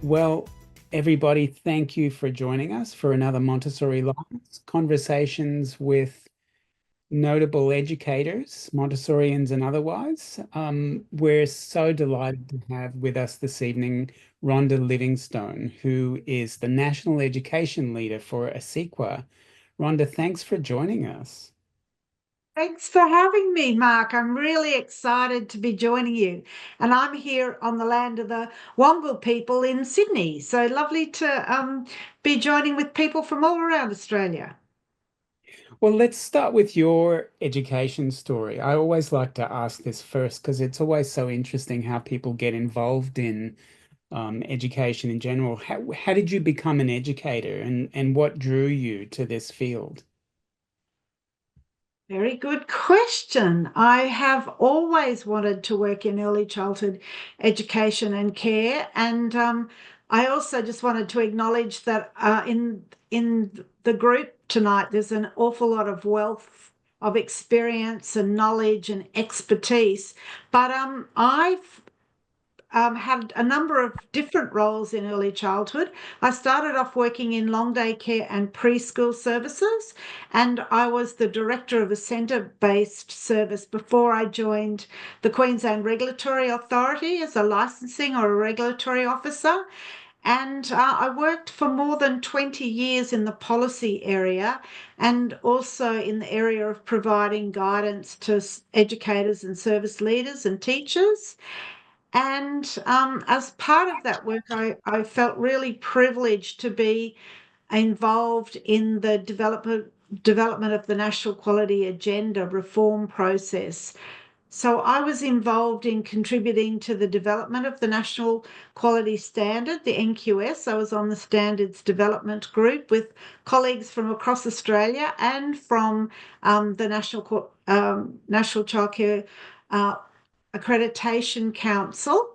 Well, everybody, thank you for joining us for another Montessori Lives conversations with notable educators, Montessorians and otherwise. We're so delighted to have with us this evening Rhonda Livingstone, who is the National Education Leader for ASIQA. Rhonda, thanks for joining us. Thanks for having me, Mark. I'm really excited to be joining you. And I'm here on the land of the Wamble people in Sydney. So lovely to be joining with people from all around Australia. Well, let's start with your education story. I always like to ask this first because it's always so interesting how people get involved in education in general. How did you become an educator and what drew you to this field? Very good question. I have always wanted to work in early childhood education and care, and I also just wanted to acknowledge that in the group tonight, there's an awful lot of wealth of experience and knowledge and expertise. But I've had a number of different roles in early childhood. I started off working in long day care and preschool services, and I was the director of a centre-based service before I joined the Queensland Regulatory Authority as a licensing or a regulatory officer. And I worked for more than 20 years in the policy area and also in the area of providing guidance to educators and service leaders and teachers. And as part of that work, I felt really privileged to be involved in the development of the National Quality Agenda reform process. So I was involved in contributing to the development of the National Quality Standard, the NQS. I was on the Standards Development Group with colleagues from across Australia and from the National Childcare uh, Accreditation Council.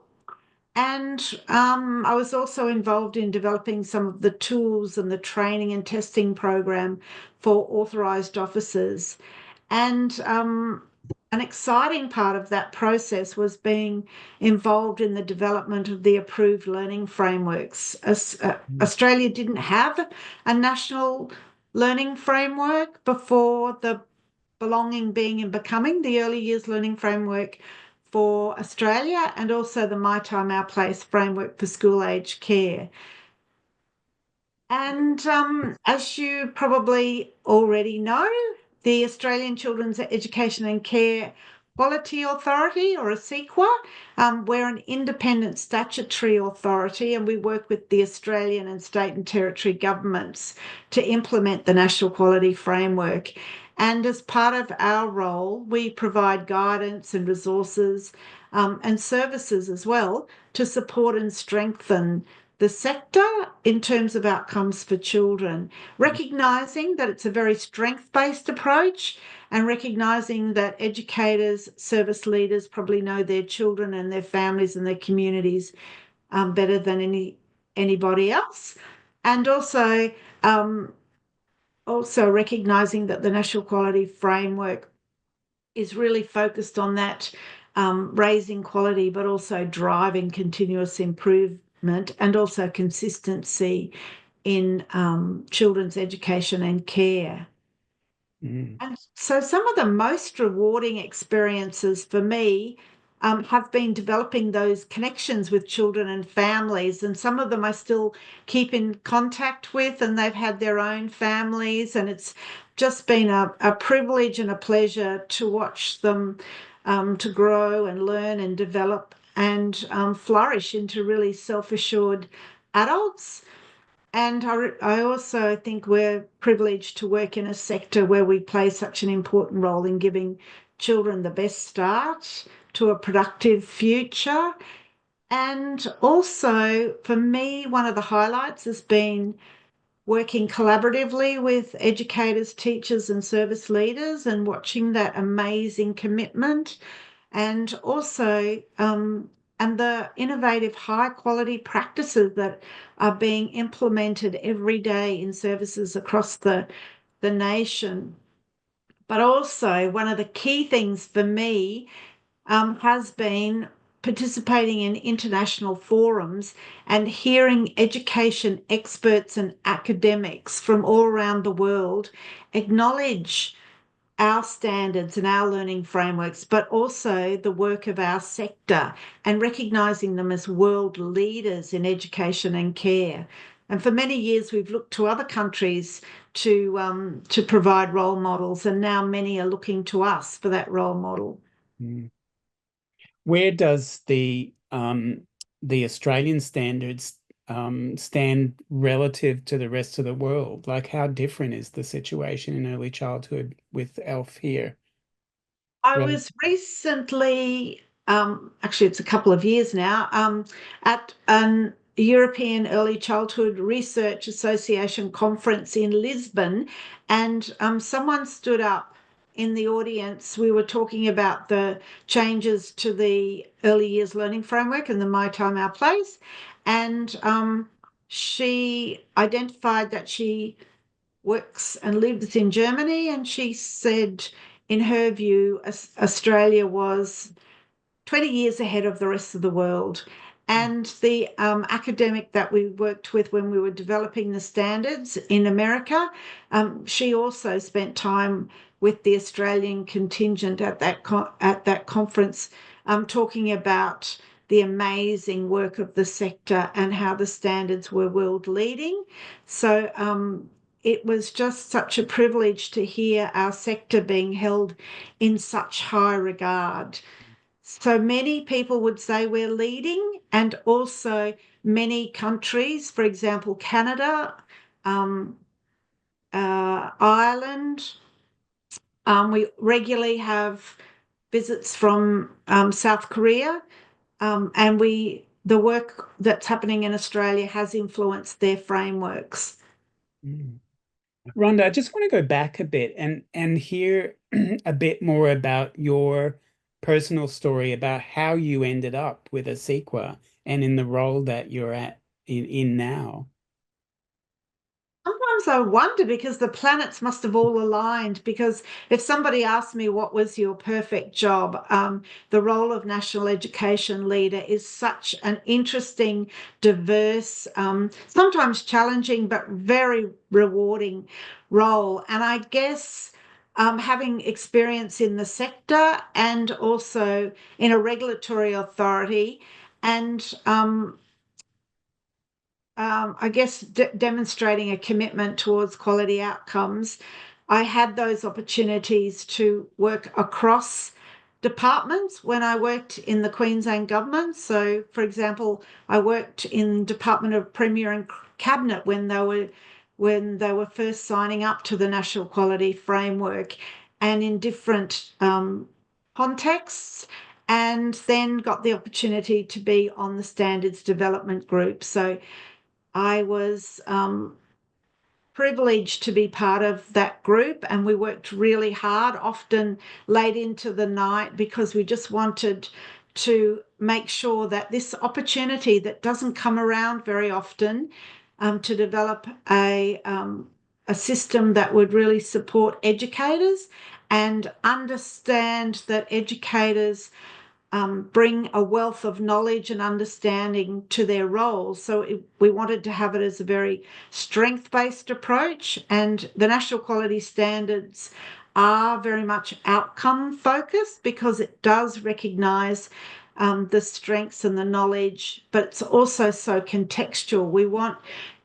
And I was also involved in developing some of the tools and the training and testing program for authorised officers. And an exciting part of that process was being involved in the development of the approved learning frameworks. Australia didn't have a national learning framework before the Belonging, Being and Becoming, the early years learning framework for Australia, and also the My Time, Our Place framework for school age care. And as you probably already know, the Australian Children's Education and Care Quality Authority, or ASIQA, we're an independent statutory authority and we work with the Australian and state and territory governments to implement the National Quality Framework. And as part of our role, we provide guidance and resources and services as well to support and strengthen the sector in terms of outcomes for children, recognising that it's a very strength-based approach and recognising that educators, service leaders probably know their children and their families and their communities better than anybody else. And also recognising that the National Quality Framework is really focused on that raising quality, but also driving continuous improvement and also consistency in children's education and care. Mm. And so some of the most rewarding experiences for me have been developing those connections with children and families. And some of them I still keep in contact with, and they've had their own families. And it's just been a privilege and a pleasure to watch them to grow and learn and develop and flourish into really self-assured adults. And I also think we're privileged to work in a sector where we play such an important role in giving children the best start to a productive future. And also, for me, one of the highlights has been working collaboratively with educators, teachers, and service leaders and watching that amazing commitment and also and the innovative high quality practices that are being implemented every day in services across the nation. But also one of the key things for me has been participating in international forums and hearing education experts and academics from all around the world acknowledge our standards and our learning frameworks, but also the work of our sector and recognising them as world leaders in education and care. And for many years, we've looked to other countries to provide role models, and now many are looking to us for that role model. Mm. Where does the Australian standards stand relative to the rest of the world? Like, how different is the situation in early childhood with ELF here? I was recently, actually, it's a couple of years now, at an European Early Childhood Research Association conference in Lisbon, and someone stood up in the audience. We were talking about the changes to the early years learning framework and the My Time, Our Place, and she identified that she works and lives in Germany, and she said, in her view, Australia was 20 years ahead of the rest of the world. And the academic that we worked with when we were developing the standards in America, she also spent time with the Australian contingent at that conference, talking about the amazing work of the sector and how the standards were world leading. So it was just such a privilege to hear our sector being held in such high regard. So many people would say we're leading, and also many countries, for example, Canada, um, Ireland. We regularly have visits from South Korea, and the work that's happening in Australia has influenced their frameworks. Mm. Rhonda, I just want to go back a bit and hear a bit more about your personal story about how you ended up with a sequa and in the role that you're at in now. Sometimes I wonder because the planets must have all aligned. Because if somebody asked me what was your perfect job, the role of national education leader is such an interesting, diverse, sometimes challenging, but very rewarding role. And I guess having experience in the sector and also in a regulatory authority and I guess demonstrating a commitment towards quality outcomes, I had those opportunities to work across departments when I worked in the Queensland government. So, for example, I worked in Department of Premier and Cabinet when they were first signing up to the National Quality Framework, and in different contexts. And then got the opportunity to be on the standards development group. So I was privileged to be part of that group, and we worked really hard, often late into the night, because we just wanted to make sure that this opportunity that doesn't come around very often, to develop a system that would really support educators and understand that educators bring a wealth of knowledge and understanding to their roles. So we wanted to have it as a very strength-based approach, and the national quality standards are very much outcome focused because it does recognise the strengths and the knowledge, but it's also so contextual. We want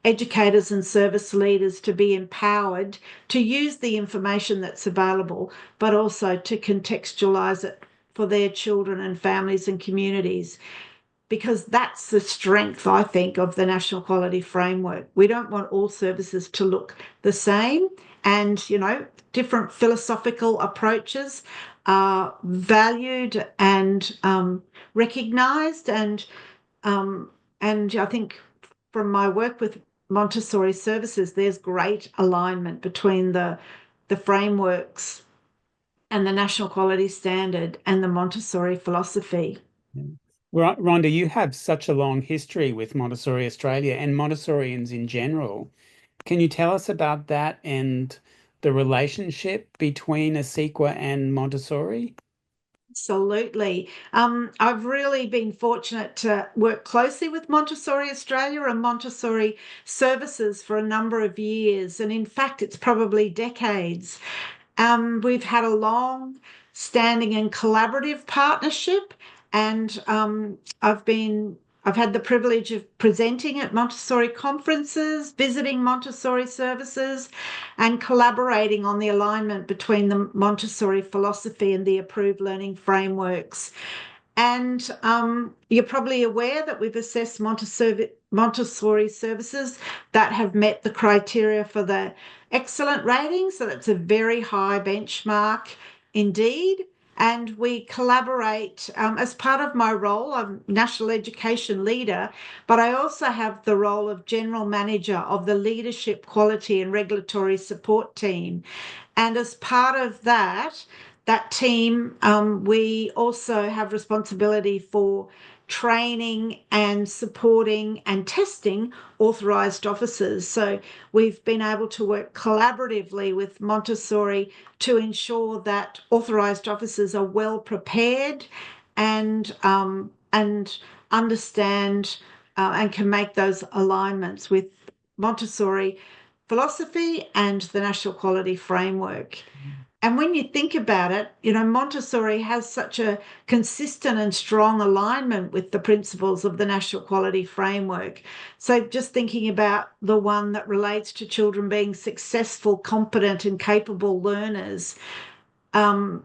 educators and service leaders to be empowered to use the information that's available, but also to contextualise it for their children and families and communities, because that's the strength, I think, of the National Quality Framework. We don't want all services to look the same, and, different philosophical approaches are valued and recognised. And I think from my work with Montessori services, there's great alignment between the frameworks and the National Quality Standard and the Montessori philosophy. Yeah. Rhonda, you have such a long history with Montessori Australia and Montessorians in general. Can you tell us about that and the relationship between a sequa and Montessori? Absolutely. I've really been fortunate to work closely with Montessori Australia and Montessori services for a number of years. And in fact, it's probably decades. We've had a long standing and collaborative partnership, and I've had the privilege of presenting at Montessori conferences, visiting Montessori services, and collaborating on the alignment between the Montessori philosophy and the approved learning frameworks. And you're probably aware that we've assessed Montessori services that have met the criteria for the excellent rating. So that's a very high benchmark indeed. And we collaborate as part of my role. I'm National Education Leader, but I also have the role of General Manager of the Leadership, Quality and Regulatory Support Team. And as part of that team, we also have responsibility for training and supporting and testing authorised officers. So we've been able to work collaboratively with Montessori to ensure that authorised officers are well prepared and understand and can make those alignments with Montessori philosophy and the National Quality Framework. And when you think about it, Montessori has such a consistent and strong alignment with the principles of the National Quality Framework. So just thinking about the one that relates to children being successful, competent, and capable learners, um,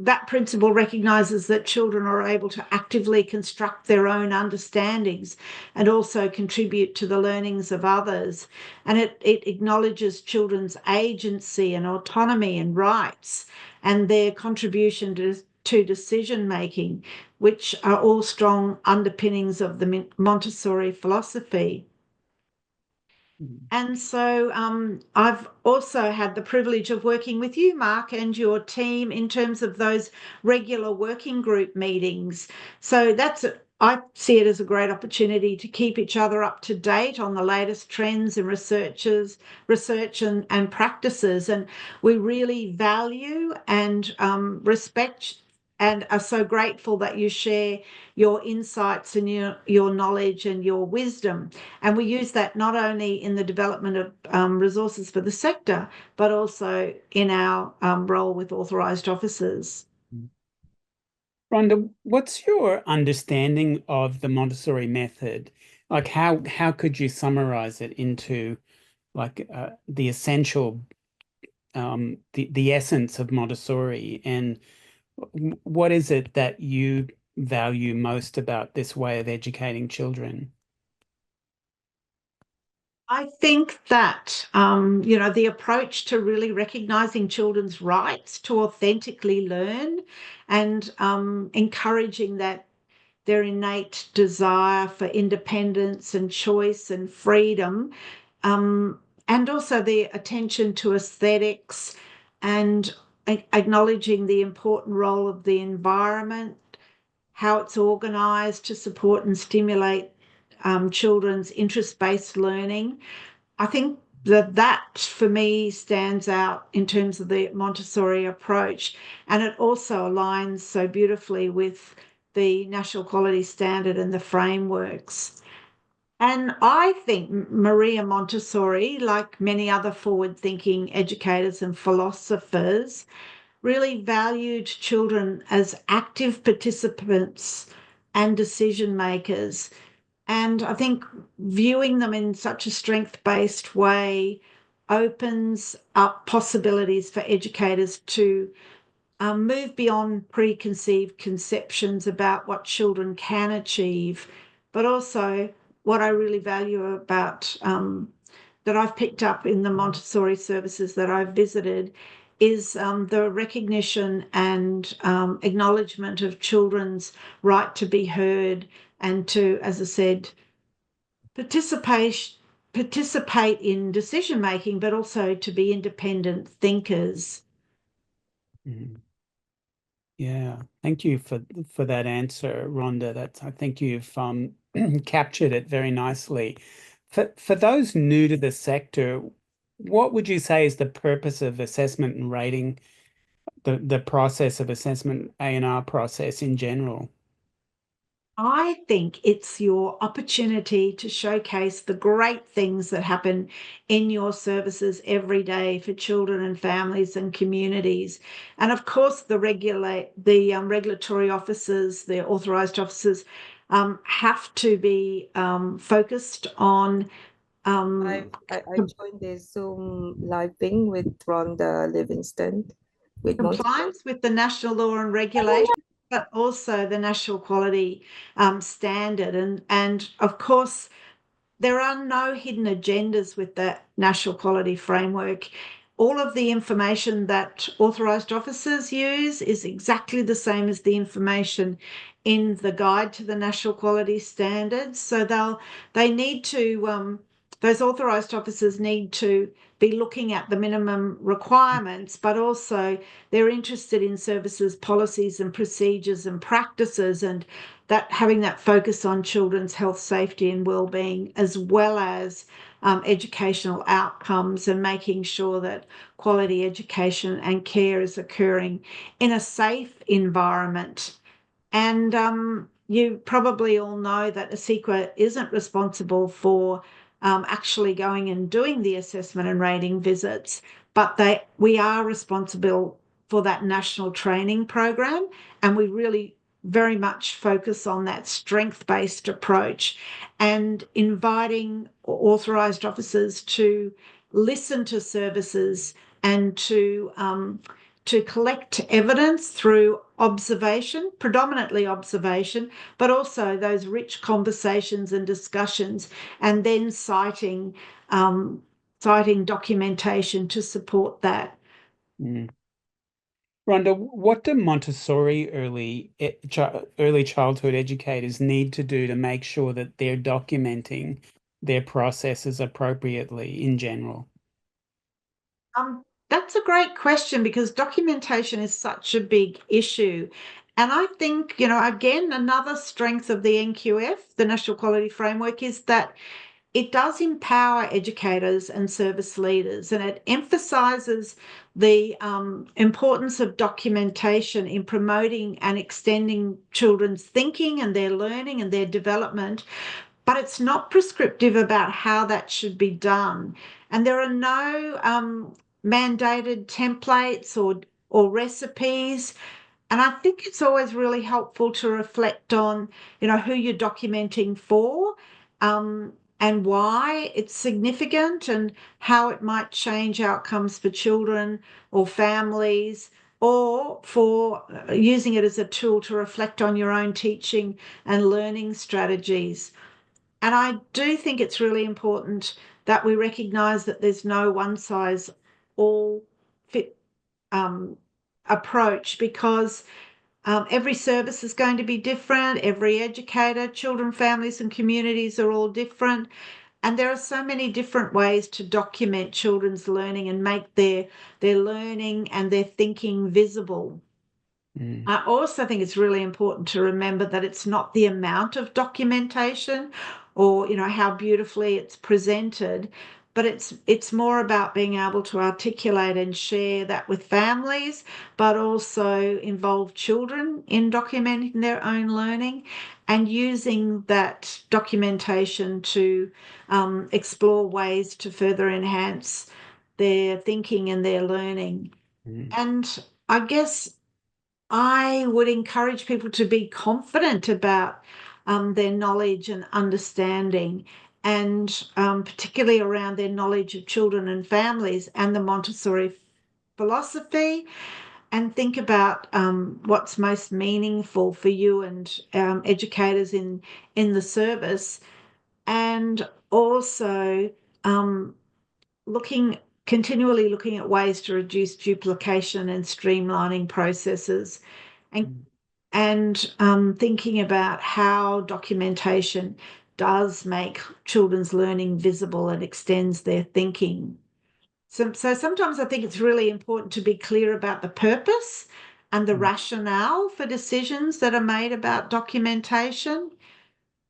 that principle recognises that children are able to actively construct their own understandings and also contribute to the learnings of others. And it acknowledges children's agency and autonomy and rights and their contribution to decision making, which are all strong underpinnings of the Montessori philosophy. And so I've also had the privilege of working with you, Mark, and your team in terms of those regular working group meetings. So I see it as a great opportunity to keep each other up to date on the latest trends and research and practices. And we really value and respect and are so grateful that you share your insights and your knowledge and your wisdom. And we use that not only in the development of resources for the sector, but also in our role with authorised officers. Rhonda, what's your understanding of the Montessori method? Like how could you summarize it into like the essential the essence of Montessori, and what is it that you value most about this way of educating children? I think that, the approach to really recognising children's rights to authentically learn and encouraging that their innate desire for independence and choice and freedom, um, and also the attention to aesthetics and acknowledging the important role of the environment, how it's organised to support and stimulate children's interest-based learning. I think that for me stands out in terms of the Montessori approach, and it also aligns so beautifully with the National Quality Standard and the frameworks. And I think Maria Montessori, like many other forward-thinking educators and philosophers, really valued children as active participants and decision makers. And I think viewing them in such a strength-based way opens up possibilities for educators to move beyond preconceived conceptions about what children can achieve, but also what I really value about that I've picked up in the Montessori services that I've visited is the recognition and acknowledgement of children's right to be heard and to, as I said, participate participate in decision making, but also to be independent thinkers. Mhm. Yeah, thank you for that answer, Rhonda. I think you've captured it very nicely. For those new to the sector, what would you say is the purpose of assessment and rating the process of assessment, A&R process in general? I think it's your opportunity to showcase the great things that happen in your services every day for children and families and communities. And of course, the regulatory officers, the authorised officers, have to be focused on um, I joined this Zoom live thing with Rhonda Livingstone with Montessori. compliance with the national law and regulation, but also the national quality standard. And of course, there are no hidden agendas with the national quality framework. All of the information that authorised officers use is exactly the same as the information in the guide to the national quality standards. So they need to those authorised officers need to be looking at the minimum requirements, but also they're interested in services, policies and procedures and practices, and that having that focus on children's health, safety and well-being, as well as educational outcomes, and making sure that quality education and care is occurring in a safe environment. And you probably all know that ASIQA isn't responsible for actually going and doing the assessment and rating visits, but we are responsible for that national training program, and we really very much focus on that strength-based approach and inviting authorised officers to listen to services and to collect evidence through observation, predominantly observation, but also those rich conversations and discussions, and then citing documentation to support that. Mm. Rhonda, what do Montessori early childhood educators need to do to make sure that they're documenting their processes appropriately in general? That's a great question because documentation is such a big issue. And I think, again, another strength of the NQF, the National Quality Framework, is that it does empower educators and service leaders, and it emphasises the importance of documentation in promoting and extending children's thinking and their learning and their development, but it's not prescriptive about how that should be done. And there are no mandated templates or recipes. And I think it's always really helpful to reflect on, who you're documenting for, and why it's significant and how it might change outcomes for children or families, or for using it as a tool to reflect on your own teaching and learning strategies. And I do think it's really important that we recognise that there's no one size all fit approach, because every service is going to be different. Every educator, children, families, and communities are all different. And there are so many different ways to document children's learning and make their learning and their thinking visible. Mm. I also think it's really important to remember that it's not the amount of documentation or, how beautifully it's presented, but it's more about being able to articulate and share that with families, but also involve children in documenting their own learning and using that documentation to explore ways to further enhance their thinking and their learning. Mm. And I guess I would encourage people to be confident about their knowledge and understanding, and particularly around their knowledge of children and families and the Montessori philosophy, and think about what's most meaningful for you and educators in the service, and also um, looking continually looking at ways to reduce duplication and streamlining processes, and Mm. thinking about how documentation does make children's learning visible and extends their thinking. So sometimes I think it's really important to be clear about the purpose and the Mm. rationale for decisions that are made about documentation,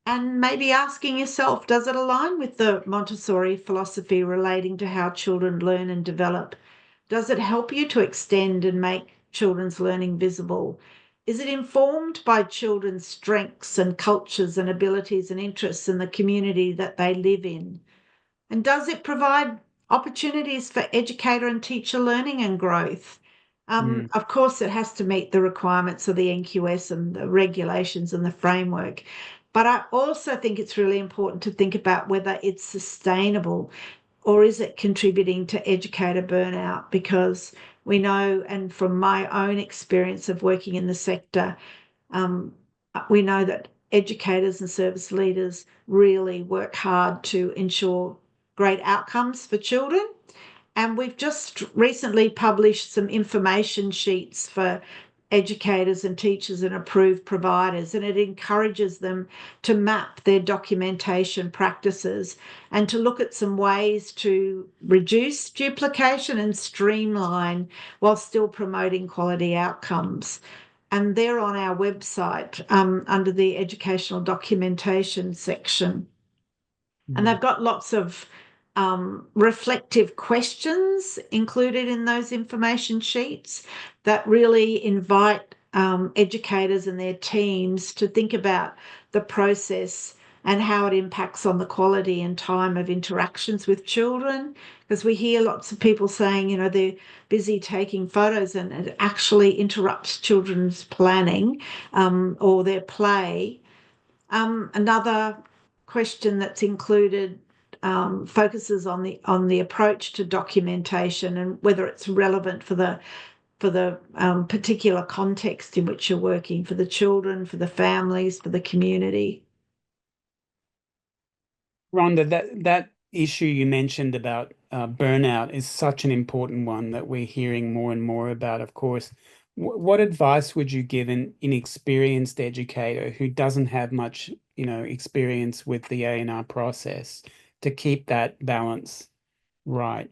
and maybe asking yourself, does it align with the Montessori philosophy relating to how children learn and develop? Does it help you to extend and make children's learning visible? Is it informed by children's strengths and cultures and abilities and interests in the community that they live in? And does it provide opportunities for educator and teacher learning and growth? Of course, it has to meet the requirements of the NQS and the regulations and the framework. But I also think it's really important to think about whether it's sustainable or is it contributing to educator burnout? Because we know, and from my own experience of working in the sector, um, we know that educators and service leaders really work hard to ensure great outcomes for children. And we've just recently published some information sheets for educators and teachers and approved providers, and it encourages them to map their documentation practices and to look at some ways to reduce duplication and streamline while still promoting quality outcomes. And they're on our website under the educational documentation section. And they've got lots of reflective questions included in those information sheets that really invite educators and their teams to think about the process and how it impacts on the quality and time of interactions with children. Because we hear lots of people saying, you know, they're busy taking photos and it actually interrupts children's planning or their play. Another question that's included focuses on the approach to documentation and whether it's relevant for the particular context in which you're working, for the children, for the families, for the community. Rhonda, that issue you mentioned about burnout is such an important one that we're hearing more and more about, of course. What advice would you give an inexperienced educator who doesn't have much, experience with the A&R process to keep that balance right?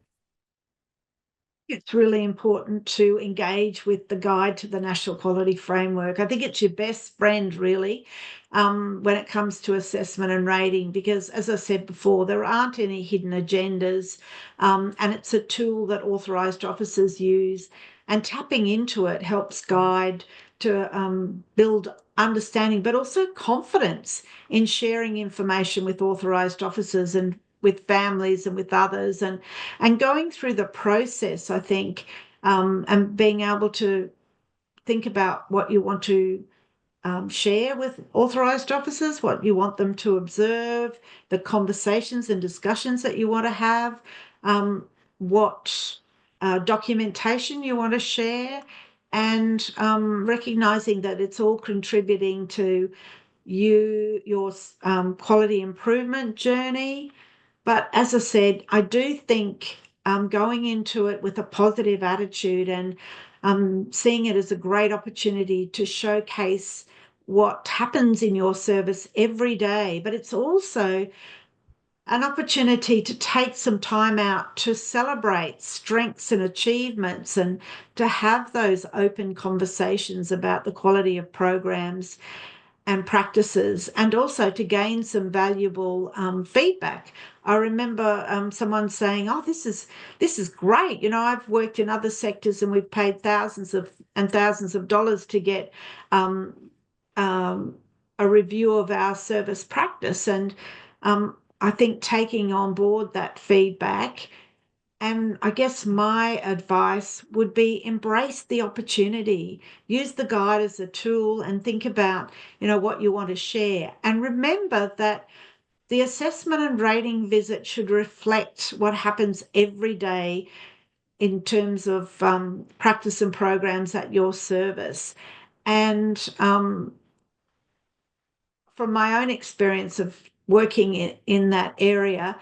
It's really important to engage with the guide to the National Quality Framework. I think it's your best friend, really, when it comes to assessment and rating, because, as I said before, there aren't any hidden agendas, and it's a tool that authorised officers use. And tapping into it helps guide to build understanding, but also confidence in sharing information with authorised officers and with families and with others, and going through the process, I think, and being able to think about what you want to share with authorised officers, what you want them to observe, the conversations and discussions that you want to have, what documentation you want to share, and recognising that it's all contributing to your quality improvement journey. But as I said, I do think going into it with a positive attitude and seeing it as a great opportunity to showcase what happens in your service every day, but it's also an opportunity to take some time out to celebrate strengths and achievements and to have those open conversations about the quality of programs and practices, and also to gain some valuable feedback. I remember someone saying, "Oh, this is great. You know, I've worked in other sectors and we've paid thousands of dollars to get a review of our service practice." And I think taking on board that feedback, and I guess my advice would be embrace the opportunity, use the guide as a tool and think about, what you want to share. And remember that the assessment and rating visit should reflect what happens every day in terms of practice and programs at your service. And from my own experience of working in that area,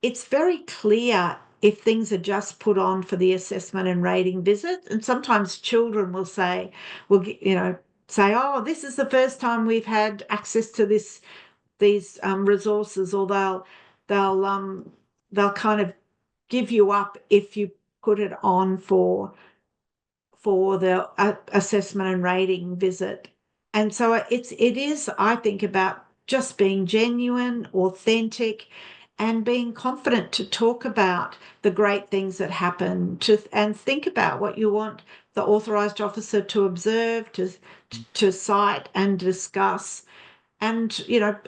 it's very clear if things are just put on for the assessment and rating visit. And sometimes children will say, oh, this is the first time we've had access to these resources, or they'll kind of give you up if you put it on for the assessment and rating visit. And so it is, I think, about just being genuine, authentic, and being confident to talk about the great things that happen and think about what you want the authorised officer to observe, to cite and discuss. And,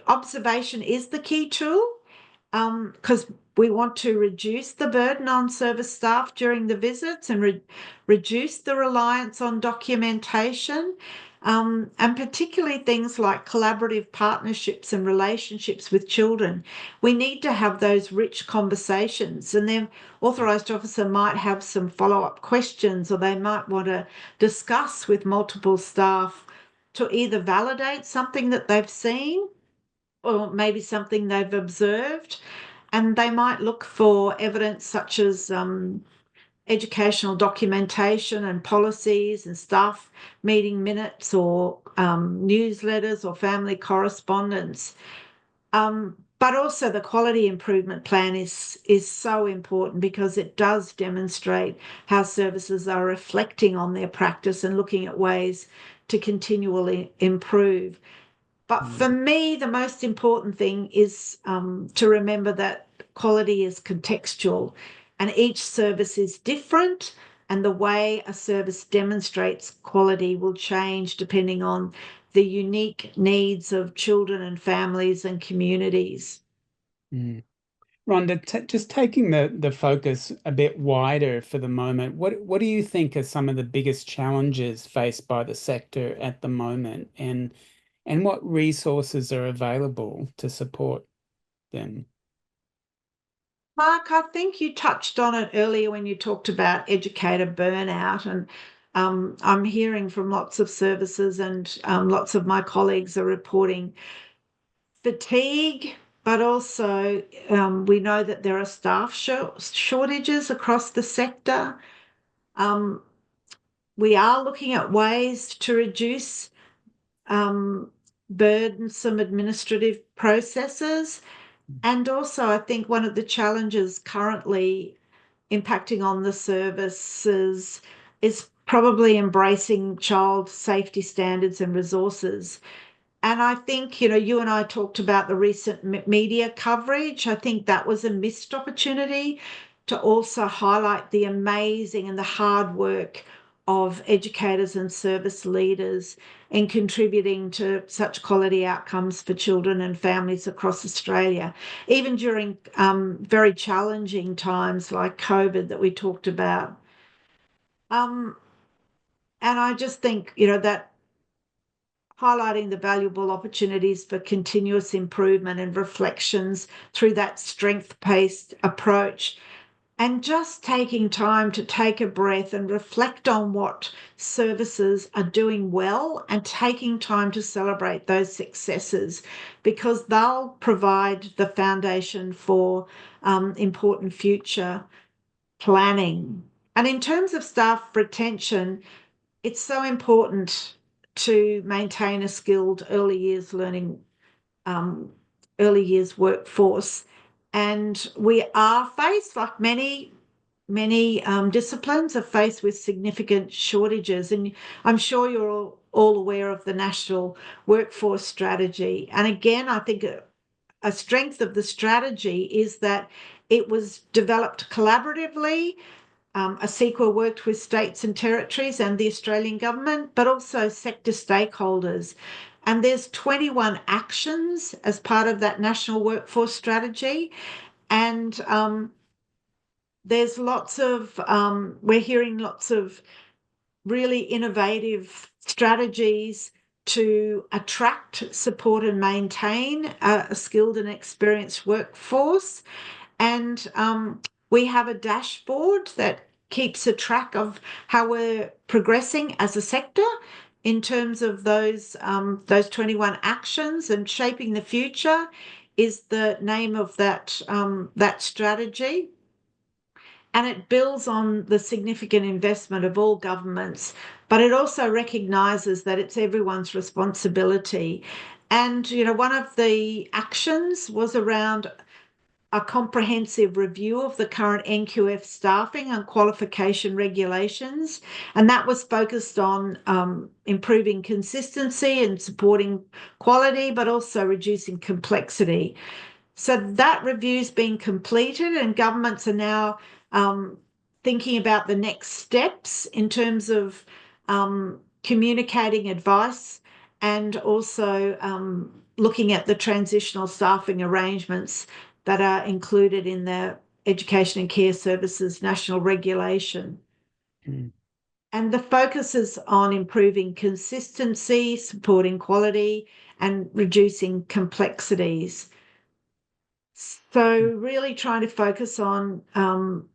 observation is the key tool, because we want to reduce the burden on service staff during the visits and reduce the reliance on documentation, and particularly things like collaborative partnerships and relationships with children. We need to have those rich conversations, and then authorised officer might have some follow-up questions, or they might want to discuss with multiple staff to either validate something that they've seen or maybe something they've observed. And they might look for evidence such as educational documentation and policies and staff meeting minutes, or newsletters or family correspondence. But also the quality improvement plan is so important, because it does demonstrate how services are reflecting on their practice and looking at ways to continually improve. But for me, the most important thing is to remember that quality is contextual, and each service is different, and the way a service demonstrates quality will change depending on the unique needs of children and families and communities. Rhonda, just taking the focus a bit wider for the moment, what do you think are some of the biggest challenges faced by the sector at the moment, and what resources are available to support them? Mark, I think you touched on it earlier when you talked about educator burnout, and I'm hearing from lots of services, and lots of my colleagues are reporting fatigue, but also we know that there are staff shortages across the sector. We are looking at ways to reduce burdensome administrative processes. And also, I think one of the challenges currently impacting on the services is probably embracing child safety standards and resources. And I think, you and I talked about the recent media coverage. I think that was a missed opportunity to also highlight the amazing and the hard work of educators and service leaders in contributing to such quality outcomes for children and families across Australia, even during very challenging times like COVID that we talked about. And I just think, that highlighting the valuable opportunities for continuous improvement and reflections through that strength-based approach, and just taking time to take a breath and reflect on what services are doing well, and taking time to celebrate those successes, because they'll provide the foundation for important future planning. And in terms of staff retention, it's so important to maintain a skilled early years learning, early years workforce. And we are faced, like many disciplines, are faced with significant shortages. And I'm sure you're all aware of the National Workforce Strategy. And again, I think a strength of the strategy is that it was developed collaboratively. ASEQA worked with states and territories and the Australian government, but also sector stakeholders. And there's 21 actions as part of that National Workforce Strategy. And there's we're hearing lots of really innovative strategies to attract, support, and maintain a skilled and experienced workforce. And we have a dashboard that keeps a track of how we're progressing as a sector in terms of those 21 actions. And Shaping the Future is the name of that strategy. And it builds on the significant investment of all governments, but it also recognises that it's everyone's responsibility. And, one of the actions was around a comprehensive review of the current NQF staffing and qualification regulations. And that was focused on improving consistency and supporting quality, but also reducing complexity. So that review's been completed, and governments are now thinking about the next steps in terms of communicating advice, and also looking at the transitional staffing arrangements that are included in the Education and Care Services national regulation. Mm. And the focus is on improving consistency, supporting quality, and reducing complexities. So really trying to focus on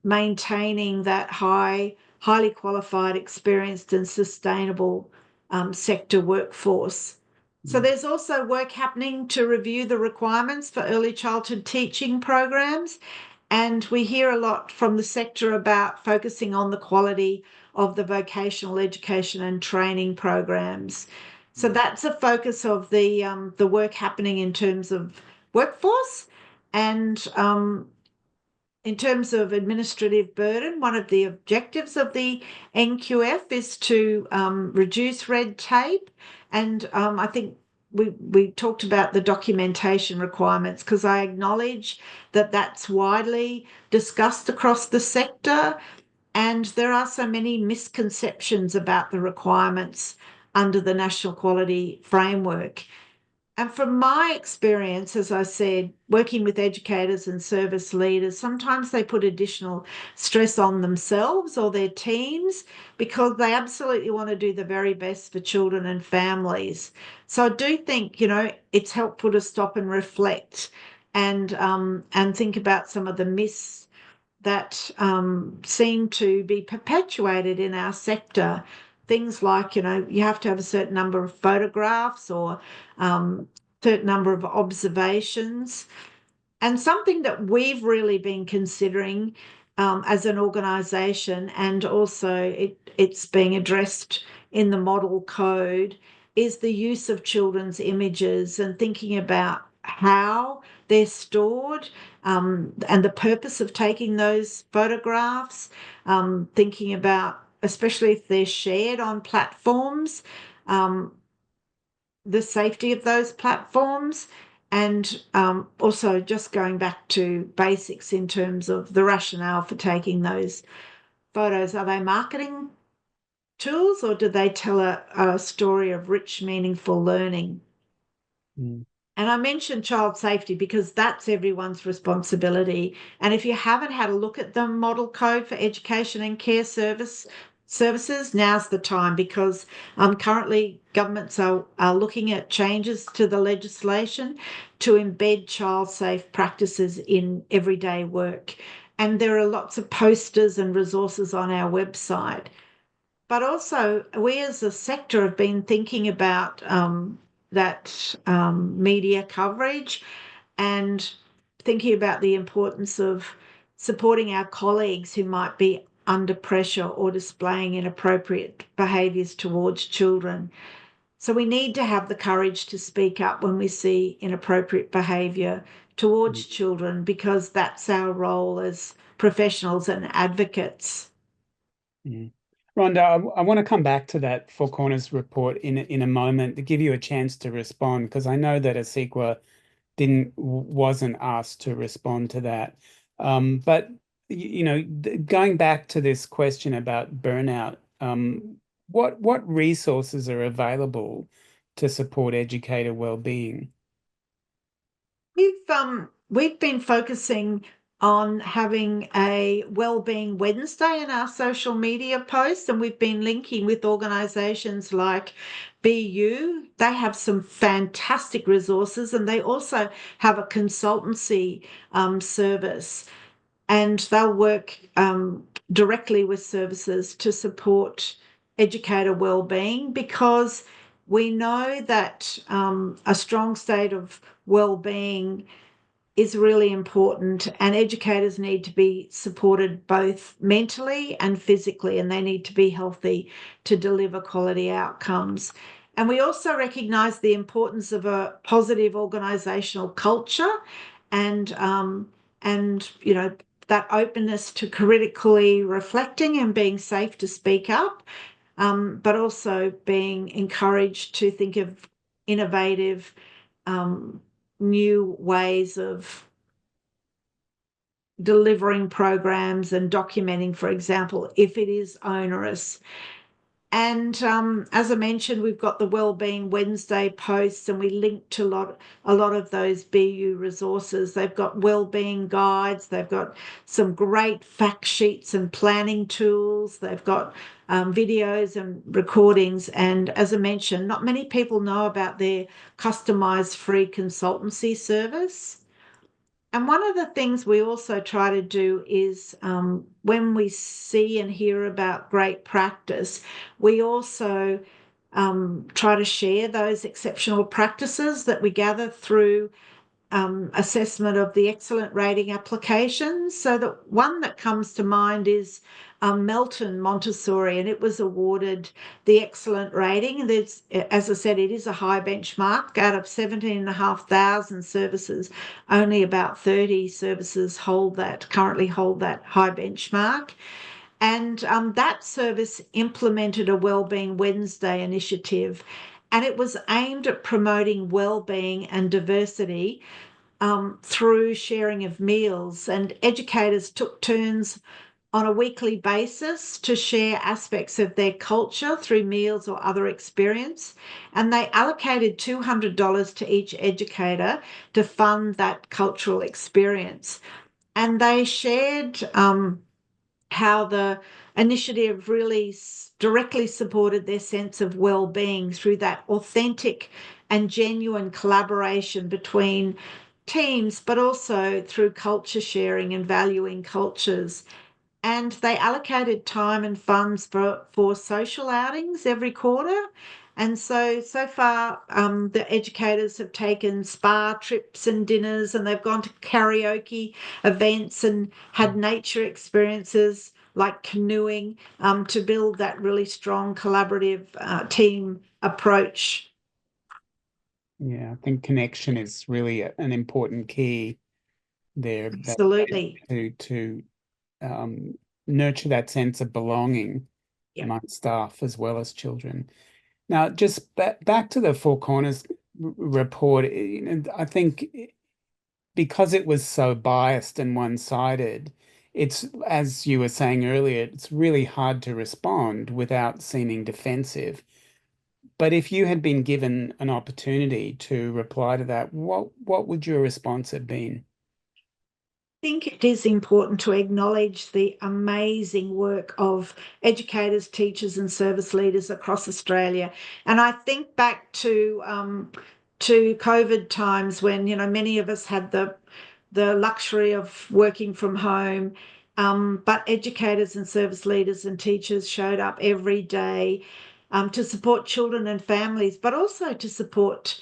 maintaining that highly qualified, experienced and sustainable sector workforce. So there's also work happening to review the requirements for early childhood teaching programs. And we hear a lot from the sector about focusing on the quality of the vocational education and training programs. So that's a focus of the work happening in terms of workforce. And in terms of administrative burden, one of the objectives of the NQF is to reduce red tape. And I think we talked about the documentation requirements, because I acknowledge that that's widely discussed across the sector. And there are so many misconceptions about the requirements under the National Quality Framework. And from my experience, as I said, working with educators and service leaders, sometimes they put additional stress on themselves or their teams because they absolutely want to do the very best for children and families. So I do think, it's helpful to stop and reflect and think about some of the myths that seem to be perpetuated in our sector. Things like, you have to have a certain number of photographs or certain number of observations. And something that we've really been considering as an organisation, and also it's being addressed in the model code, is the use of children's images and thinking about how they're stored, and the purpose of taking those photographs, thinking about, especially if they're shared on platforms, the safety of those platforms, and also just going back to basics in terms of the rationale for taking those photos. Are they marketing tools, or do they tell a story of rich, meaningful learning? Mm. And I mentioned child safety because that's everyone's responsibility. And if you haven't had a look at the model code for education and care services, now's the time, because currently governments are looking at changes to the legislation to embed child safe practices in everyday work. And there are lots of posters and resources on our website. But also, we as a sector have been thinking about that media coverage, and thinking about the importance of supporting our colleagues who might be under pressure or displaying inappropriate behaviours towards children. So we need to have the courage to speak up when we see inappropriate behaviour towards children, because that's our role as professionals and advocates. Mm. Rhonda, I want to come back to that Four Corners report in a moment to give you a chance to respond, because I know that ASIQA wasn't asked to respond to that. But going back to this question about burnout, what resources are available to support educator well-being? We've been focusing on having a Wellbeing Wednesday in our social media posts, and we've been linking with organisations like BU. They have some fantastic resources, and they also have a consultancy service, and they'll work directly with services to support educator wellbeing, because we know that a strong state of wellbeing is really important, and educators need to be supported both mentally and physically, and they need to be healthy to deliver quality outcomes. And we also recognise the importance of a positive organisational culture, and that openness to critically reflecting and being safe to speak up, but also being encouraged to think of innovative new ways of delivering programs and documenting, for example, if it is onerous. And as I mentioned, we've got the Wellbeing Wednesday posts, and we link to a lot of those BU resources. They've got wellbeing guides. They've got some great fact sheets and planning tools. They've got videos and recordings. And as I mentioned, not many people know about their customized free consultancy service. And one of the things we also try to do is when we see and hear about great practice, we also try to share those exceptional practices that we gather through assessment of the excellent rating applications. So the one that comes to mind is Melton Montessori, and it was awarded the excellent rating. And as I said, it is a high benchmark. Out of 17,500 services, only about 30 services currently hold that high benchmark. And that service implemented a Wellbeing Wednesday initiative, and it was aimed at promoting well-being and diversity through sharing of meals. And educators took turns on a weekly basis to share aspects of their culture through meals or other experience. And they allocated $200 to each educator to fund that cultural experience. And they shared how the initiative really directly supported their sense of well-being through that authentic and genuine collaboration between teams, but also through culture sharing and valuing cultures. And they allocated time and funds for social outings every quarter. And so far, the educators have taken spa trips and dinners, and they've gone to karaoke events and had nature experiences like canoeing to build that really strong collaborative team approach. Yeah, I think connection is really an important key there. Absolutely. To nurture that sense of belonging Yeah. among staff as well as children. Now, just back to the Four Corners report, I think because it was so biased and one-sided, it's, as you were saying earlier, it's really hard to respond without seeming defensive. But if you had been given an opportunity to reply to that, what would your response have been? Think it is important to acknowledge the amazing work of educators, teachers, and service leaders across Australia. And I think back to COVID times when many of us had the luxury of working from home, but educators and service leaders and teachers showed up every day to support children and families, but also to support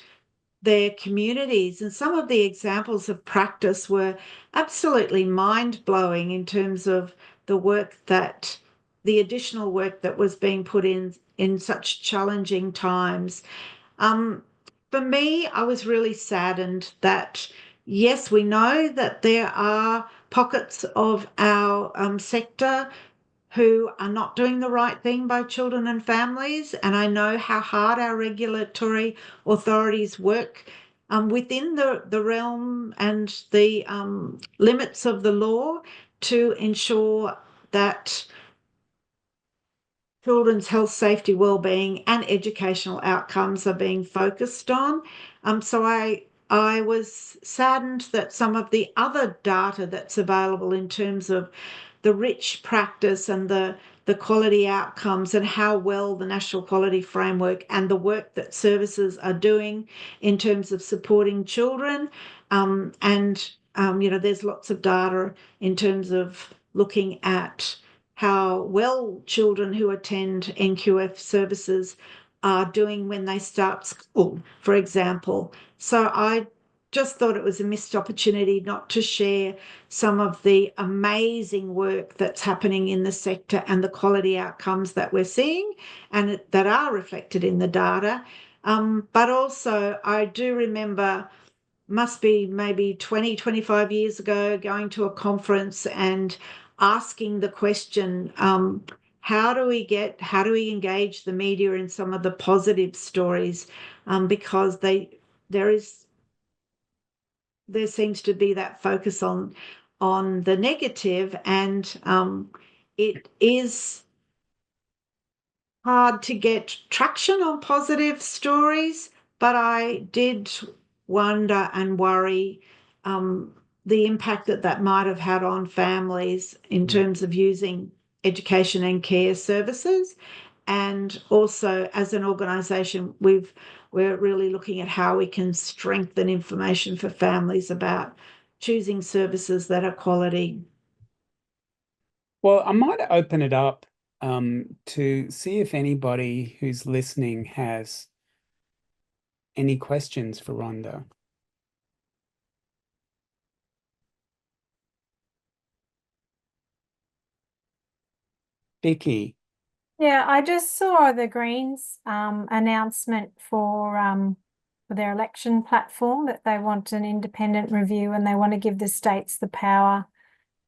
their communities. And some of the examples of practice were absolutely mind-blowing in terms of the additional work that was being put in such challenging times. For me, I was really saddened that, yes, we know that there are pockets of our sector who are not doing the right thing by children and families. And I know how hard our regulatory authorities work within the realm and the limits of the law to ensure that children's health, safety, well-being, and educational outcomes are being focused on. So I was saddened that some of the other data that's available in terms of the rich practice and the quality outcomes and how well the National Quality Framework and the work that services are doing in terms of supporting children. There's lots of data in terms of looking at how well children who attend NQF services are doing when they start school, for example. So I just thought it was a missed opportunity not to share some of the amazing work that's happening in the sector and the quality outcomes that we're seeing and that are reflected in the data. But also, I do remember, must be maybe 20, 25 years ago, going to a conference and asking the question, how do we engage the media in some of the positive stories? Because there seems to be that focus on on the negative, and it is hard to get traction on positive stories, but I did wonder and worry the impact that that might have had on families in terms of using education and care services. And also, as an organisation, we're really looking at how we can strengthen information for families about choosing services that are quality. Well, I might open it up to see if anybody who's listening has any questions for Rhonda. Vicky. Yeah, I just saw the Greens announcement for their election platform that they want an independent review and they want to give the states the power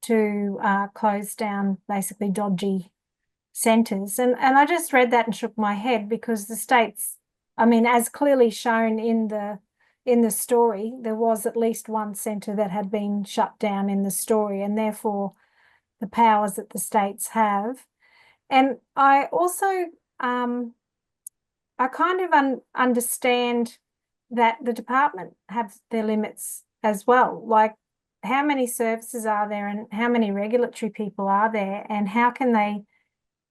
to close down basically dodgy centres. And I just read that and shook my head because the states, I mean, as clearly shown in the story, there was at least one centre that had been shut down in the story, and therefore the powers that the states have. And I also, I kind of understand that the department have their limits as well. Like, how many services are there and how many regulatory people are there, and how can they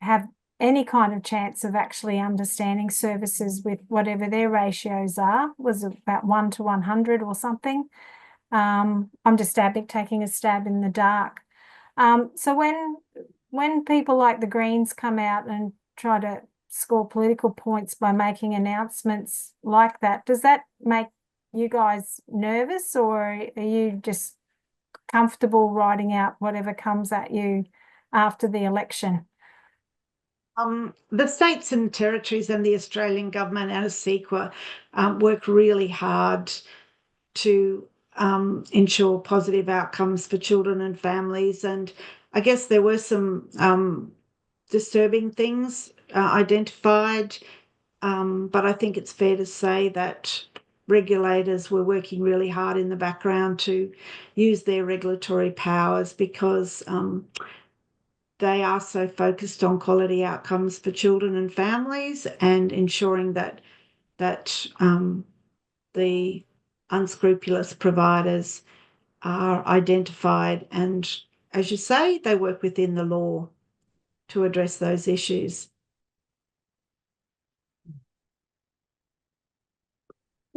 have any kind of chance of actually understanding services with whatever their ratios are? Was it about 1 to 100 or something? I'm just taking a stab in the dark. So when people like the Greens come out and try to score political points by making announcements like that, does that make you guys nervous, or are you just comfortable writing out whatever comes at you after the election? The states and territories and the Australian government and ASEQA work really hard to ensure positive outcomes for children and families. And I guess there were some disturbing things identified, but I think it's fair to say that regulators were working really hard in the background to use their regulatory powers because they are so focused on quality outcomes for children and families and ensuring that the unscrupulous providers are identified, and as you say, they work within the law to address those issues.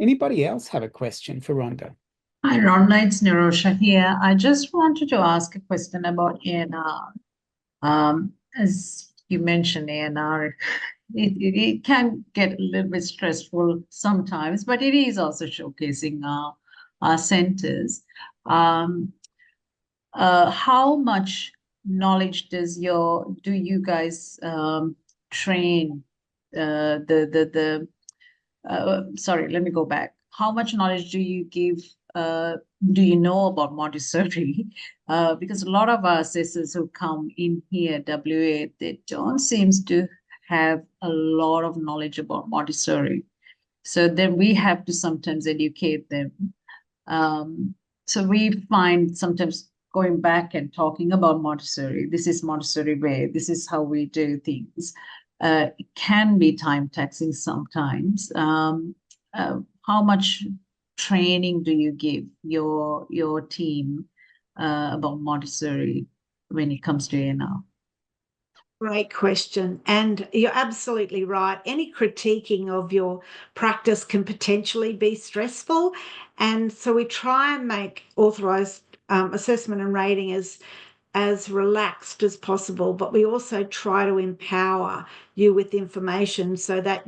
Anybody else have a question for Rhonda? Hi, Rhonda, it's Nirosha here. I just wanted to ask a question about ANR. As you mentioned, ANR, it can get a little bit stressful sometimes, but it is also showcasing our centers. How much knowledge do you guys train sorry, let me go back. How much knowledge do you give, do you know about Montessori? Because a lot of our assessors who come in here, WA, they don't seem to have a lot of knowledge about Montessori. So then we have to sometimes educate them. So we find sometimes going back and talking about Montessori, this is Montessori way, this is how we do things. It can be time taxing sometimes. How much training do you give your team about Montessori when it comes to ANR? Great question. And you're absolutely right. Any critiquing of your practice can potentially be stressful. And so we try and make authorised assessment and rating as relaxed as possible, but we also try to empower you with information so that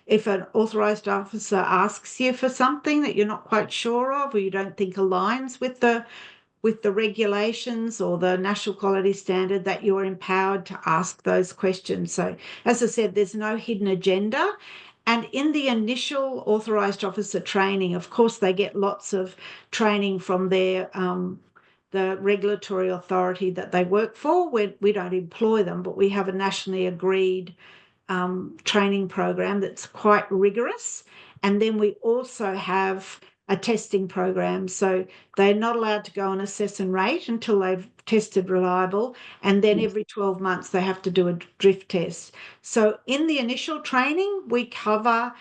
if an authorised officer asks you for something that you're not quite sure of or you don't think aligns with the regulations or the national quality standard, that you're empowered to ask those questions. So as I said, there's no hidden agenda. And in the initial authorised officer training, of course, they get lots of training from the regulatory authority that they work for. We don't employ them, but we have a nationally agreed training program that's quite rigorous. And then we also have a testing program. So they're not allowed to go and assess and rate until they've tested reliable. And then every 12 months, they have to do a drift test. So in the initial training, we cover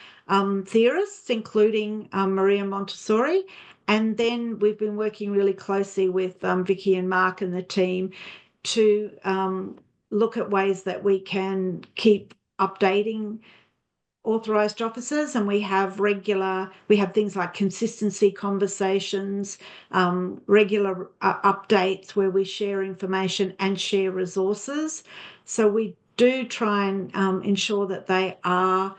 theorists, including Maria Montessori. And then we've been working really closely with Vicky and Mark and the team to look at ways that we can keep updating authorised officers, and we have things like consistency conversations, regular updates where we share information and share resources. So we do try and ensure that they are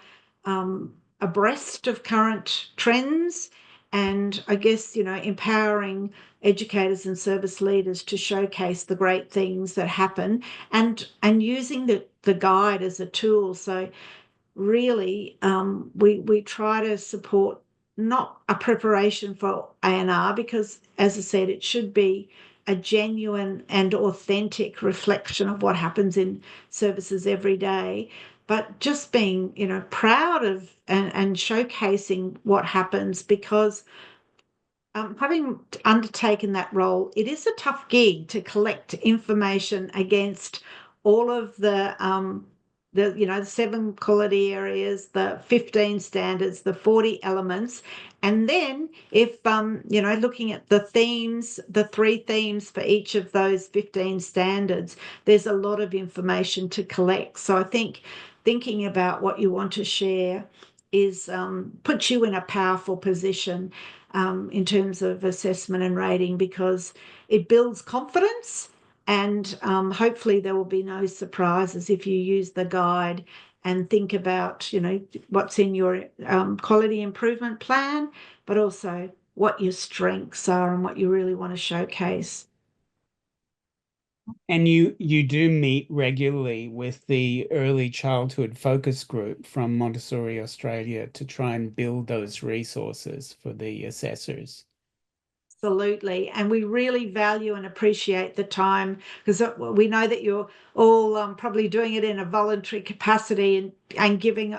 abreast of current trends, and I guess, empowering educators and service leaders to showcase the great things that happen, and using the guide as a tool. So really, we try to support not a preparation for A&R, because, as I said, it should be a genuine and authentic reflection of what happens in services every day, but just being, proud of and showcasing what happens, because having undertaken that role, it is a tough gig to collect information against all of the 7 quality areas, the 15 standards, the 40 elements. And then if, looking at the themes, the 3 themes for each of those 15 standards, there's a lot of information to collect. So I think thinking about what you want to share is puts you in a powerful position in terms of assessment and rating, because it builds confidence, and hopefully there will be no surprises if you use the guide and think about, what's in your quality improvement plan, but also what your strengths are and what you really want to showcase. And you do meet regularly with the early childhood focus group from Montessori Australia to try and build those resources for the assessors. Absolutely. And we really value and appreciate the time, because we know that you're all probably doing it in a voluntary capacity, and giving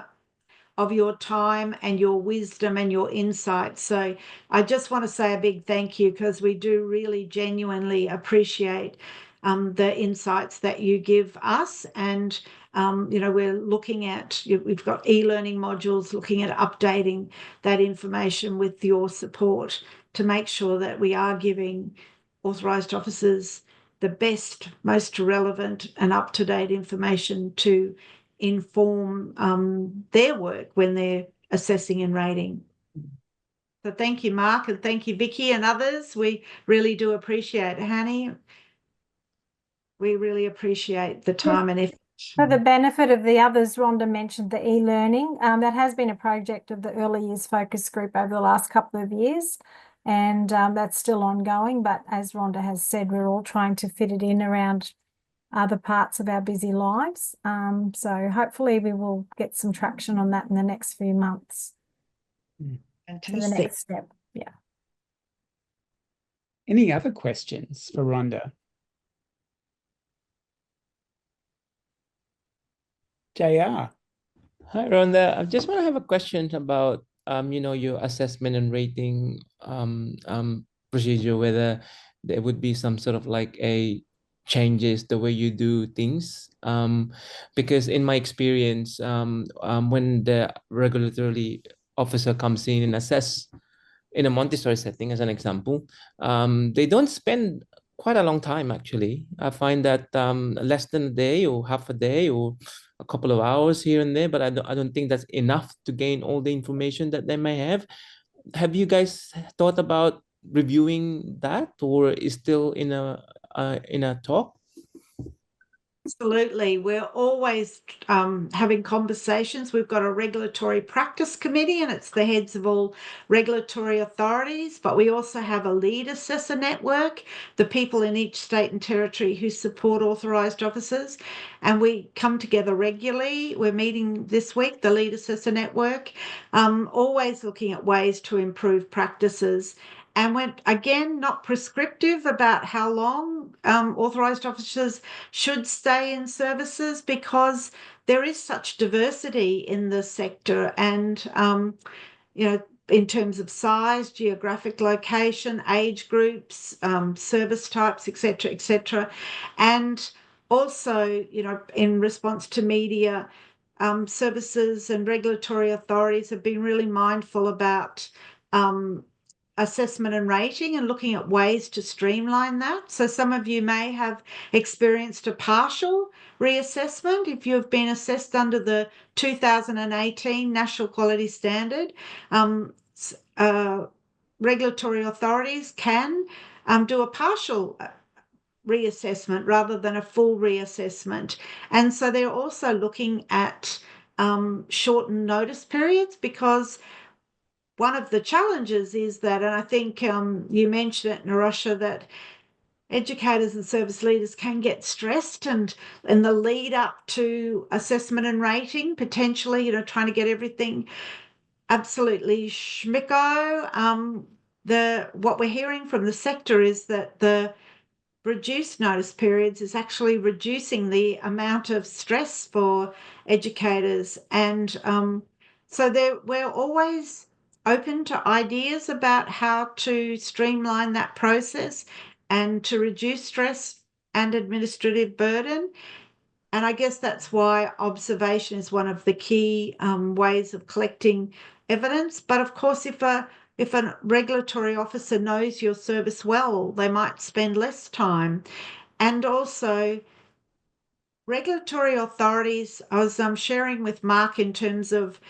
of your time and your wisdom and your insight. So I just want to say a big thank you, because we do really genuinely appreciate the insights that you give us. And we're looking at, we've got e-learning modules, looking at updating that information with your support to make sure that we are giving authorised officers the best, most relevant and up-to-date information to inform their work when they're assessing and rating. So thank you, Mark, and thank you, Vicky, and others. We really do appreciate it. Hanny, we really appreciate the time and effort. For the benefit of the others, Rhonda mentioned the e-learning. That has been a project of the early years focus group over the last couple of years, and that's still ongoing. But as Rhonda has said, we're all trying to fit it in around other parts of our busy lives. So hopefully we will get some traction on that in the next few months. To the next step. Yeah. Any other questions for Rhonda? JR. Hi, Rhonda. I just want to have a question about your assessment and rating procedure, whether there would be some sort of like a changes the way you do things. Because in my experience, when the regulatory officer comes in and assess in a Montessori setting, as an example, they don't spend quite a long time, actually. I find that less than a day or half a day or a couple of hours here and there, but I don't think that's enough to gain all the information that they may have. Have you guys thought about reviewing that, or is still in a talk? Absolutely. We're always having conversations. We've got a regulatory practice committee, and it's the heads of all regulatory authorities, but we also have a lead assessor network, the people in each state and territory who support authorised officers, and we come together regularly. We're meeting this week, the lead assessor network, always looking at ways to improve practices. And we're, again, not prescriptive about how long authorised officers should stay in services, because there is such diversity in the sector, and in terms of size, geographic location, age groups, service types, etc., and also, in response to media, services and regulatory authorities have been really mindful about assessment and rating and looking at ways to streamline that. So some of you may have experienced a partial reassessment if you've been assessed under the 2018 National Quality Standard. Regulatory authorities can do a partial reassessment rather than a full reassessment. And so they're also looking at shortened notice periods, because one of the challenges is that, and I think you mentioned it, Narasha, that educators and service leaders can get stressed, and in the lead up to assessment and rating, potentially, trying to get everything absolutely schmicko. What we're hearing from the sector is that the reduced notice periods is actually reducing the amount of stress for educators. And so we're always open to ideas about how to streamline that process and to reduce stress and administrative burden. And I guess that's why observation is one of the key ways of collecting evidence. But of course, if a regulatory officer knows your service well, they might spend less time. And also, regulatory authorities, I was sharing with Mark in terms of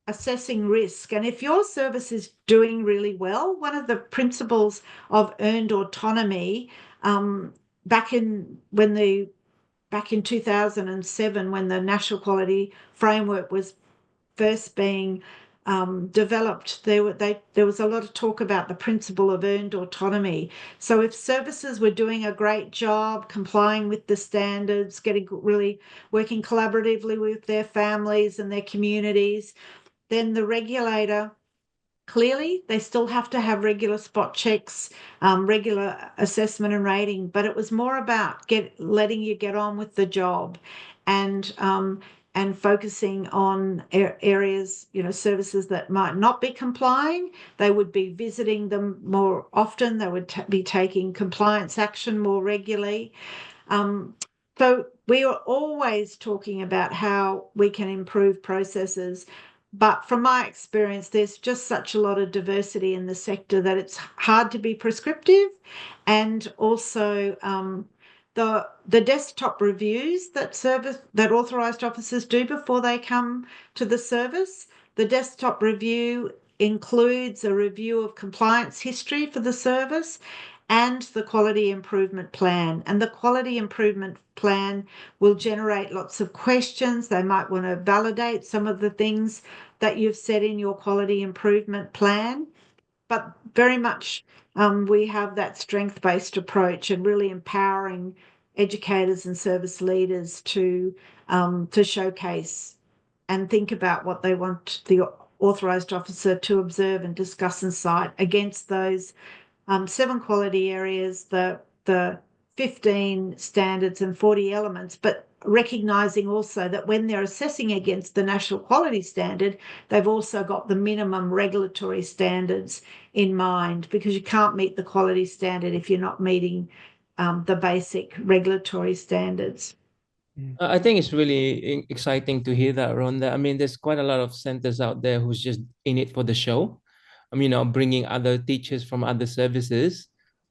assessing risk. And if your service is doing really well, one of the principles of earned autonomy, back in 2007, when the National Quality Framework was first being developed, there was a lot of talk about the principle of earned autonomy. So if services were doing a great job complying with the standards, really working collaboratively with their families and their communities, then the regulator, clearly, they still have to have regular spot checks, regular assessment and rating, but it was more about letting you get on with the job, and focusing on areas, services that might not be complying. They would be visiting them more often. They would be taking compliance action more regularly. So we are always talking about how we can improve processes. But from my experience, there's just such a lot of diversity in the sector that it's hard to be prescriptive. And also the desktop reviews that authorised officers do before they come to the service. The desktop review includes a review of compliance history for the service and the quality improvement plan. And the quality improvement plan will generate lots of questions. They might want to validate some of the things that you've said in your quality improvement plan. But very much we have that strength-based approach and really empowering educators and service leaders to showcase and think about what they want the authorised officer to observe and discuss and cite against those 7 quality areas, the 15 standards and 40 elements, but recognising also that when they're assessing against the National Quality Standard, they've also got the minimum regulatory standards in mind, because you can't meet the quality standard if you're not meeting the basic regulatory standards. I think it's really exciting to hear that, Rhonda. I mean, there's quite a lot of centers out there who's just in it for the show. Bringing other teachers from other services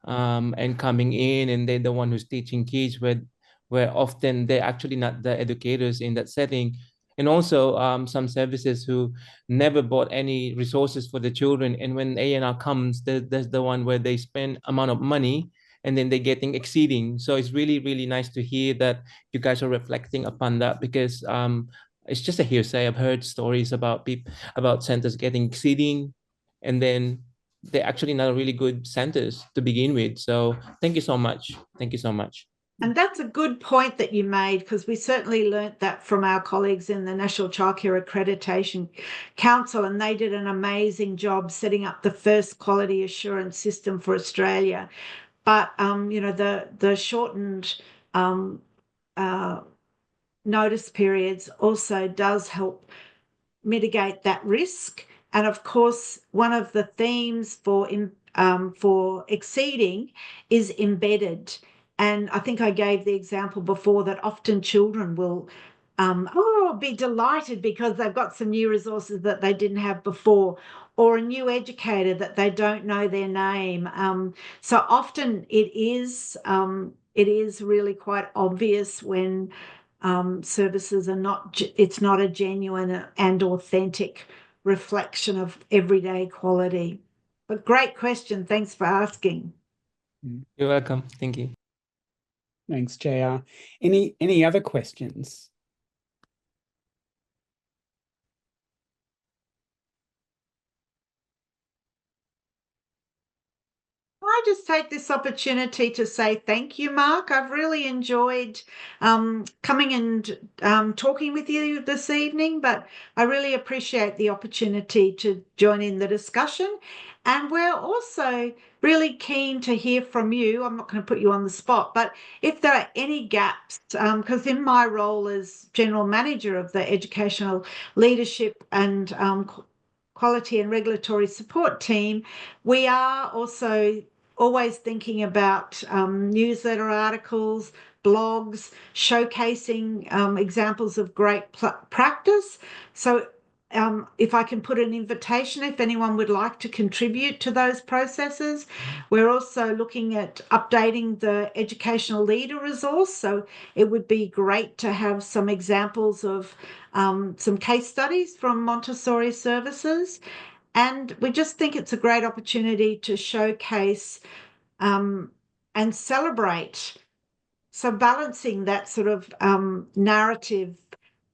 and coming in, and they're the one who's teaching kids where often they're actually not the educators in that setting. And also some services who never bought any resources for the children. And when A&R comes, there's the one where they spend amount of money and then they're getting exceeding. So it's really, really nice to hear that you guys are reflecting upon that, because it's just a hearsay. I've heard stories about centers getting exceeding, and then they're actually not really good centers to begin with. So thank you so much. Thank you so much. And that's a good point that you made, because we certainly learnt that from our colleagues in the National Childcare Accreditation Council, and they did an amazing job setting up the first quality assurance system for Australia. But the shortened notice periods also does help mitigate that risk. And of course, one of the themes for exceeding is embedded. And I think I gave the example before that often children will be delighted because they've got some new resources that they didn't have before, or a new educator that they don't know their name. So often it is really quite obvious when services are not, it's not a genuine and authentic reflection of everyday quality. But great question. Thanks for asking. You're welcome. Thank you. Thanks, JR. Any other questions? I just take this opportunity to say thank you, Mark. I've really enjoyed coming and talking with you this evening, but I really appreciate the opportunity to join in the discussion. And we're also really keen to hear from you. I'm not going to put you on the spot, but if there are any gaps, because in my role as General Manager of the Educational Leadership and Quality and Regulatory Support Team, we are also always thinking about newsletter articles, blogs, showcasing examples of great practice. So if I can put an invitation, if anyone would like to contribute to those processes. We're also looking at updating the educational leader resource. So it would be great to have some examples of some case studies from Montessori services. And we just think it's a great opportunity to showcase and celebrate. So balancing that sort of narrative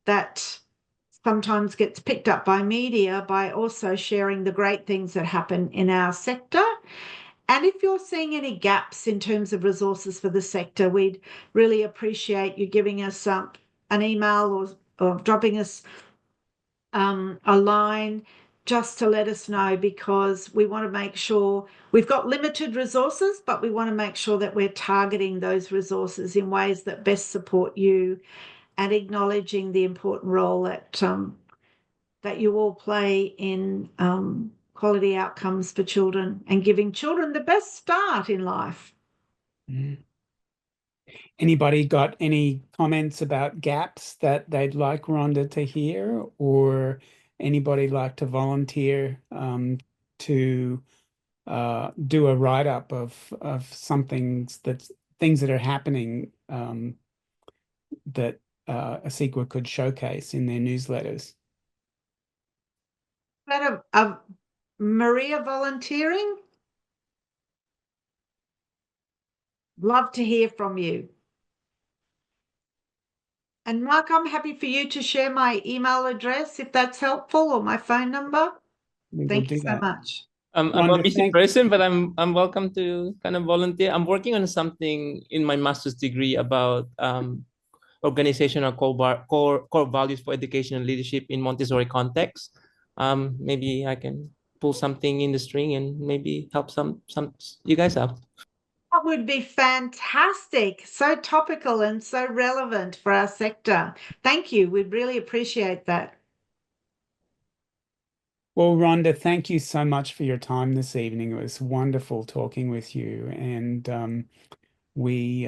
that sometimes gets picked up by media by also sharing the great things that happen in our sector. And if you're seeing any gaps in terms of resources for the sector, we'd really appreciate you giving us an email or dropping us a line just to let us know, because we want to make sure we've got limited resources, but we want to make sure that we're targeting those resources in ways that best support you, and acknowledging the important role that you all play in quality outcomes for children and giving children the best start in life. Anybody got any comments about gaps that they'd like Rhonda to hear, or anybody like to volunteer to do a write-up of things that are happening that ASIQA could showcase in their newsletters? That Maria volunteering? Love to hear from you. And Mark, I'm happy for you to share my email address if that's helpful, or my phone number. Thank you so much. I'm Rhonda, a busy person, but I'm welcome to kind of volunteer. I'm working on something in my master's degree about organizational core values for education and leadership in Montessori context. Maybe I can pull something in the string and maybe help some you guys out. That would be fantastic. So topical and so relevant for our sector. Thank you. We'd really appreciate that. Well, Rhonda, thank you so much for your time this evening. It was wonderful talking with you, and we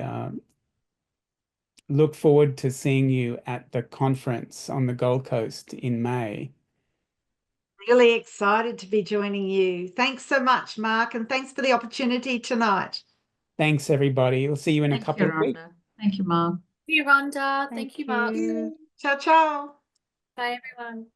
look forward to seeing you at the conference on the Gold Coast in May. Really excited to be joining you. Thanks so much, Mark, and thanks for the opportunity tonight. Thanks, everybody. We'll see you in a couple of weeks. Thank you, Mark. Thank you, Rhonda. Thank you, Mark. Ciao, ciao. Bye, everyone.